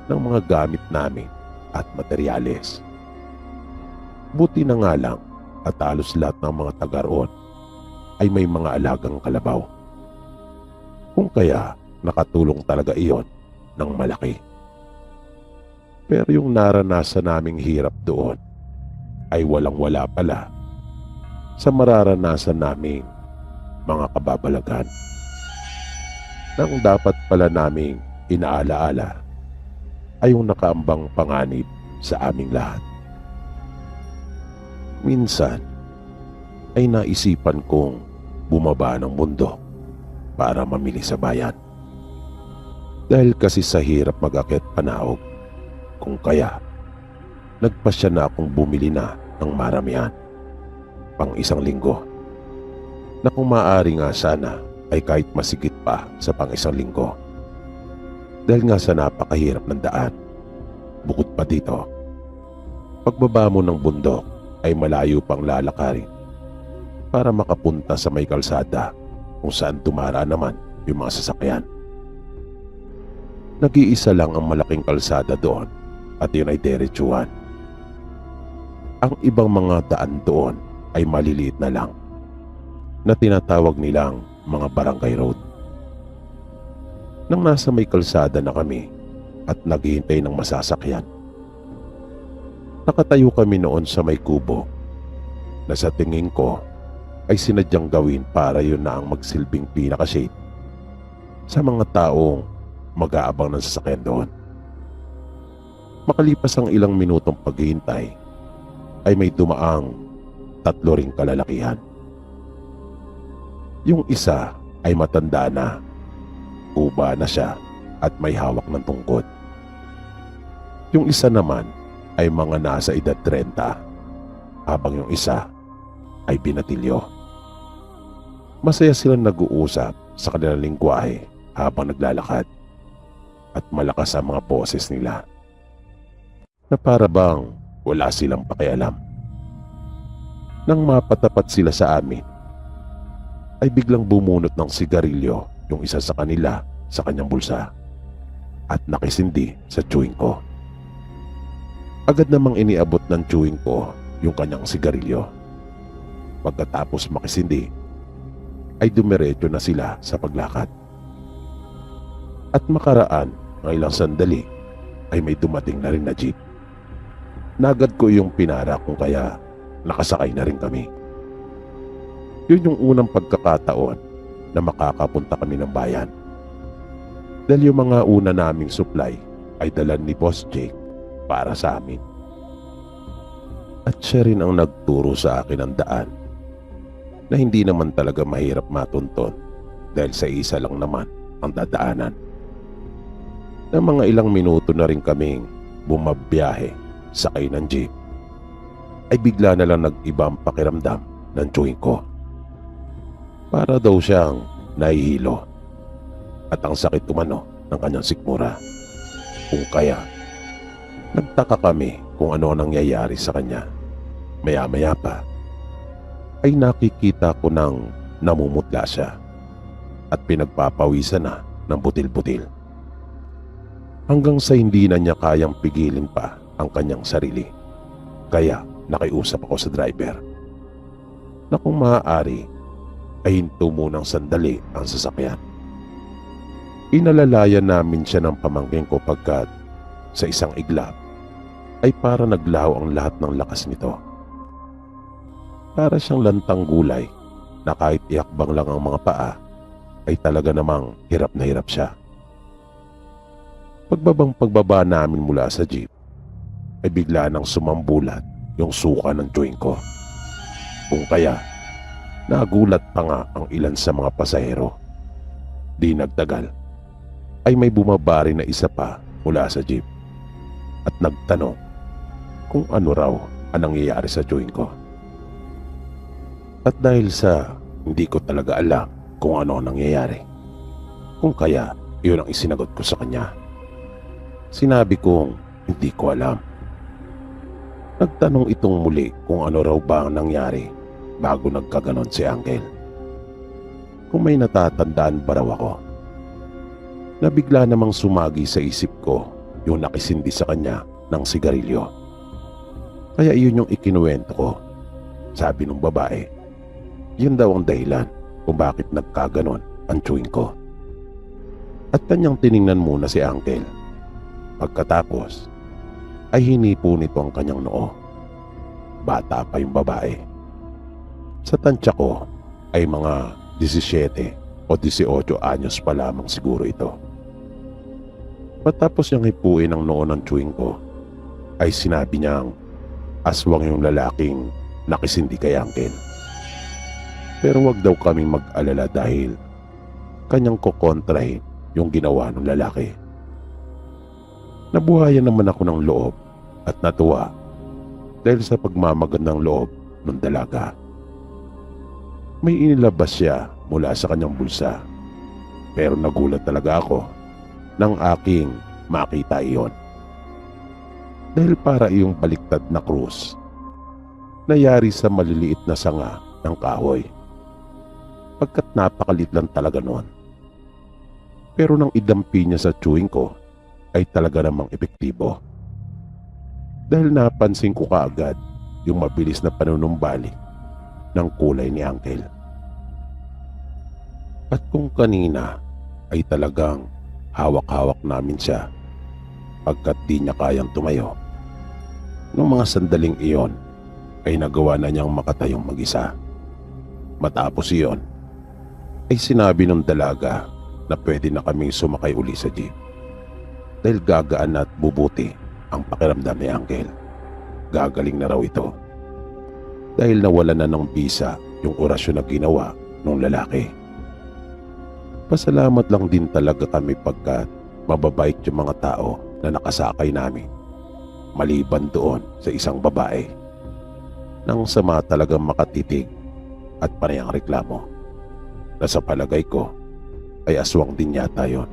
ng mga gamit namin at materyales. Buti na nga lang at halos lahat ng mga taga roon ay may mga alagang kalabaw. Kung kaya nakatulong talaga iyon ng malaki. Pero yung naranasan naming hirap doon ay walang-wala pala sa mararanasan naming mga kababalagan. Nang dapat pala naming inaalaala ay yung nakaambang panganib sa aming lahat. Minsan ay naisipan kong bumaba ng bundok para mamili sa bayan. Dahil kasi sa hirap mag-akyat panaog, kung kaya nagpasya na akong bumili na ng maramihan, pang 1 linggo, na kung maaari nga sana ay kahit masigit pa sa pang 1 linggo. Dahil nga sa napakahirap ng daan. Bukod pa dito, pagbaba mo ng bundok ay malayo pang lalakarin para makapunta sa may kalsada kung saan tumara naman yung mga sasakyan. Nag-iisa lang ang malaking kalsada doon at yun ay diretsuhan. Ang ibang mga daan doon ay maliliit na lang na tinatawag nilang mga barangay road. Nang nasa may kalsada na kami at naghihintay ng masasakyan, nakatayo kami noon sa may kubo na sa tingin ko ay sinadyang gawin para yun na ang magsilbing pinaka-shade sa mga taong mag-aabang ng sasakyan doon. Makalipas ang ilang minutong paghihintay ay may dumaang 3 ring kalalakihan. Yung isa ay matanda na, uba na siya at may hawak ng tungkod. Yung isa naman ay mga nasa edad 30, habang yung isa ay binatilyo. Masaya silang nag-uusap sa kanilang lingwahe habang naglalakad at malakas ang mga boses nila na para bang wala silang pakialam. Nang mapatapat sila sa amin, ay biglang bumunot ng sigarilyo yung isa sa kanila sa kanyang bulsa at nakisindi sa chewing ko. Agad namang iniabot ng chewing ko yung kanyang sigarilyo. Pagkatapos makisindi, ay dumiretso na sila sa paglakad. At makaraan ng ilang sandali ay may dumating na rin na jeep. Nagad ko yung pinara kung kaya nakasakay na rin kami. Yun yung unang pagkakataon na makakapunta kami ng bayan. Dahil yung mga una naming supply ay dalan ni Boss Jake para sa amin. At siya rin ang nagturo sa akin ng daan na hindi naman talaga mahirap matunton dahil sa isa lang naman ang dadaanan. Na mga ilang minuto na rin kaming bumabiyahe sakay ng jeep, ay bigla na lang nag-iba ang pakiramdam ng chewing ko. Para daw siyang nahihilo at ang sakit umano ng kanyang sikmura. Kung kaya, nagtaka kami kung ano ang nangyayari sa kanya. Maya-maya pa, ay nakikita ko nang namumutla siya at pinagpapawisan na ng butil-butil. Hanggang sa hindi na niya kayang pigilin pa ang kanyang sarili. Kaya nakiusap ako sa driver na kung maaari ay hinto munang sandali ang sasakyan. Inalalayan namin siya ng pamangkin ko pagkat sa isang iglap ay para naglaho ang lahat ng lakas nito. Para siyang lantang gulay na kahit iakbang lang ang mga paa ay talaga namang hirap na hirap siya. Pagbaba namin mula sa jeep ay bigla nang sumambulat yung suka ng chewing ko. Kung kaya, nagulat pa nga ang ilan sa mga pasahero. Di nagtagal, ay may bumaba rin na isa pa mula sa jeep at nagtanong kung ano raw ang nangyayari sa chewing ko. At dahil sa hindi ko talaga alam kung ano ang nangyayari, kung kaya yun ang isinagot ko sa kanya. Sinabi kong hindi ko alam. Nagtanong itong muli kung ano raw ba ang nangyari bago nagkaganon si Uncle. Kung may natatandaan ba raw ako. Nabigla namang sumagi sa isip ko yung nakisindi sa kanya ng sigarilyo. Kaya yun yung ikinuwento ko. Sabi ng babae, yun daw ang dahilan kung bakit nagkaganon ang chewing ko. At kanyang tiningnan muna si Uncle. Pagkatapos, ay hinipo nito ang kanyang noo. Bata pa yung babae. Sa tansya ko ay mga 17 o 18 anyos pa lamang siguro ito. Matapos niyang hipuin ang noo ng chewing ko, ay sinabi niyang aswang yung lalaking nakisindi kay Uncle. Pero wag daw kaming mag-alala dahil kanyang kokontrahin yung ginawa ng lalaki. Nabuhayan naman ako ng loob at natuwa dahil sa pagmamagandang loob ng dalaga. May inilabas siya mula sa kanyang bulsa, pero nagulat talaga ako nang aking makita iyon. Dahil para iyong baliktad na krus na yari sa maliliit na sanga ng kahoy, pagkat napakalit lang talaga noon. Pero nang idampi niya sa chewing ko ay talaga namang epektibo. Dahil napansin ko kaagad yung mabilis na panunumbalik ng kulay ni Uncle. At kung kanina ay talagang hawak-hawak namin siya pagkat di niya kayang tumayo, nung mga sandaling iyon ay nagawa na niyang makatayong mag-isa. Matapos iyon ay sinabi ng dalaga na pwede na kaming sumakay uli sa jeep dahil gagaan at bubuti ang pakiramdam ni Uncle. Gagaling na raw ito dahil nawala na ng bisa yung orasyon na ginawa ng lalaki. Pasalamat lang din talaga kami pagkat mababait yung mga tao na nakasakay namin, maliban doon sa isang babae nang sama talagang makatitig at parehang reklamo na sa palagay ko ay aswang din yata yon,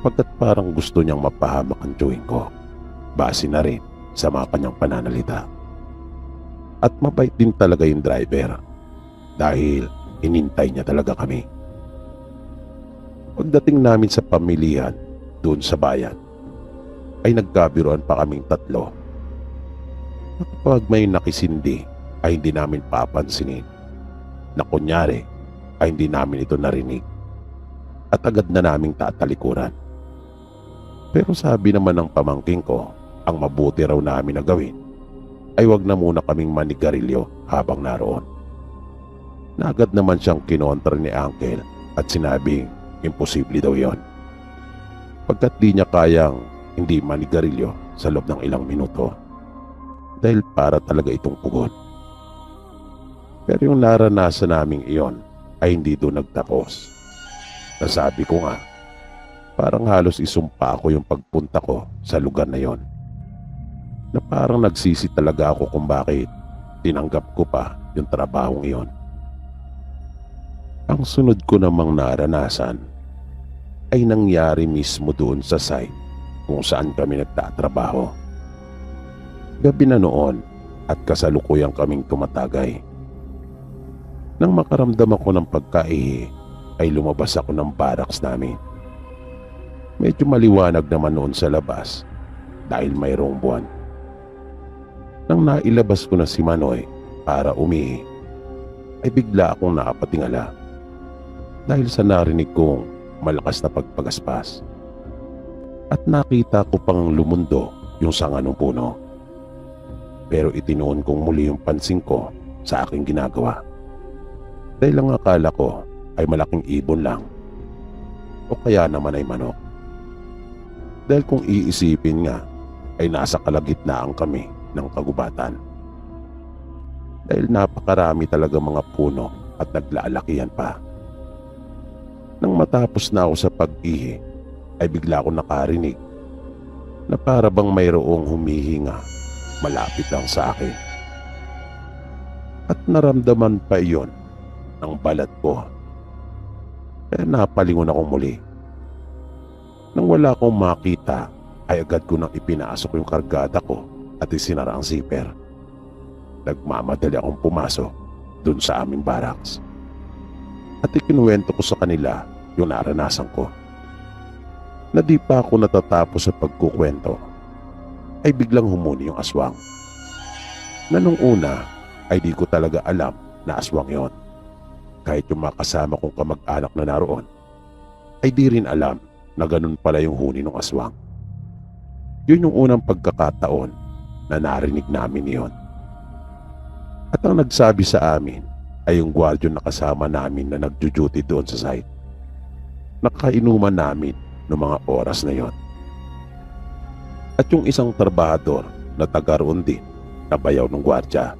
pagkat parang gusto niyang mapahamak ang chewing ko base na rin sa mga kanyang pananalita. At mabait din talaga yung driver dahil inintay niya talaga kami. Pagdating namin sa pamilihan doon sa bayan ay nagkabiruan pa kaming tatlo na kapag may nakisindi ay hindi namin papansinin, na kunyari ay hindi namin ito narinig at agad na naming tatalikuran. Pero sabi naman ng pamangking ko, ang mabuti raw namin na gawin ay wag na muna kaming manigarilyo habang naroon. Na agad naman siyang kinontra ni Uncle at sinabing imposible daw yon, pagkat di niya kayang hindi manigarilyo sa loob ng ilang minuto dahil para talaga itong pugon. Pero yung naranasan naming iyon ay hindi doon nagtapos. Nasabi ko nga, parang halos isumpa ako yung pagpunta ko sa lugar na yon, na parang nagsisi talaga ako kung bakit tinanggap ko pa yung trabahong iyon. Ang sunod ko namang naranasan ay nangyari mismo doon sa site kung saan kami nagtatrabaho. Gabi na noon at kasalukuyang kaming tumatagay. Nang makaramdam ako ng pagkaihi ay lumabas ako ng barracks namin. Medyo maliwanag naman noon sa labas dahil mayroong buwan. Nang nailabas ko na si Manoy para umihi ay bigla akong nakapatingala dahil sa narinig kong malakas na pagpagaspas. At nakita ko pang lumundo yung sanga ng puno. Pero itinuon kong muli yung pansin ko sa aking ginagawa dahil ang akala ko ay malaking ibon lang o kaya naman ay manok. Dahil kung iisipin nga ay nasa kalagitnaan kami ng kagubatan dahil napakarami talaga mga puno at naglalakihan pa. Nang matapos na ako sa pag-ihi ay bigla akong nakarinig na para bang mayroong humihinga malapit lang sa akin. At naramdaman pa iyon ng balat ko. Kaya napalingon akong muli. Nang wala akong makita ay agad ko nang ipinasok yung kargada ko at isinara ang zipper. Nagmamadali akong pumasok dun sa aming barracks. At ikinuwento ko sa kanila yung naranasan ko. Na di pa ako natatapos sa pagkukwento ay biglang humuni yung aswang. Na nung una ay di ko talaga alam na aswang yon. Kahit yung makasama kong kamag-anak na naroon ay di rin alam na ganun pala yung huni ng aswang. Yun yung unang pagkakataon na narinig namin yon. At ang nagsabi sa amin ay yung gwardiyo na kasama namin na nagjo-duty doon sa site. Nakainuman namin noong mga oras na yon. At yung isang trabahador na taga roon din na bayaw ng gwardya.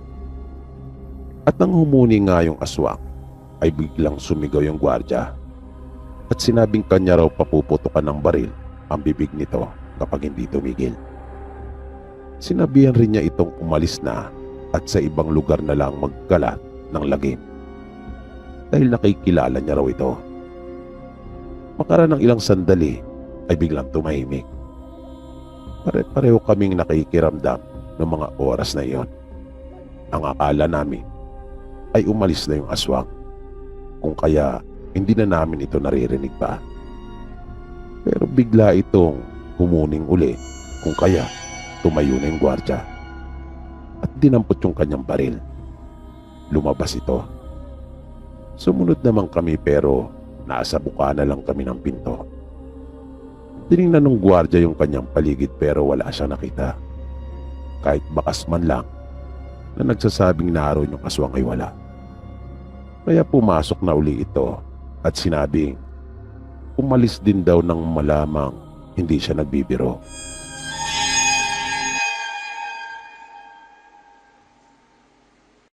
At nang humuni nga yung aswang ay biglang sumigaw yung gwardya at sinabing kanya raw papuputukan ng baril ang bibig nito kapag hindi tumigil. Sinabihan rin niya itong umalis na at sa ibang lugar na lang magkalat ng lagim dahil nakikilala niya raw ito. Makaraan ng ilang sandali ay biglang tumahimik. Pare-pareho kaming nakikiramdam ng mga oras na iyon. Ang akala namin ay umalis na yung aswang, kung kaya hindi na namin ito naririnig pa. Pero bigla itong humuning uli, kung kaya tumayo na yung gwardya at dinampot yung kanyang baril. Lumabas ito. Sumunod naman kami pero nasa buka na lang kami ng pinto. Tiningnan ng gwardya yung kanyang paligid pero wala siyang nakita. Kahit bakas man lang na nagsasabing naroon yung aswang ay wala. Kaya pumasok na uli ito at sinabing umalis din daw ng malamang hindi siya nagbibiro.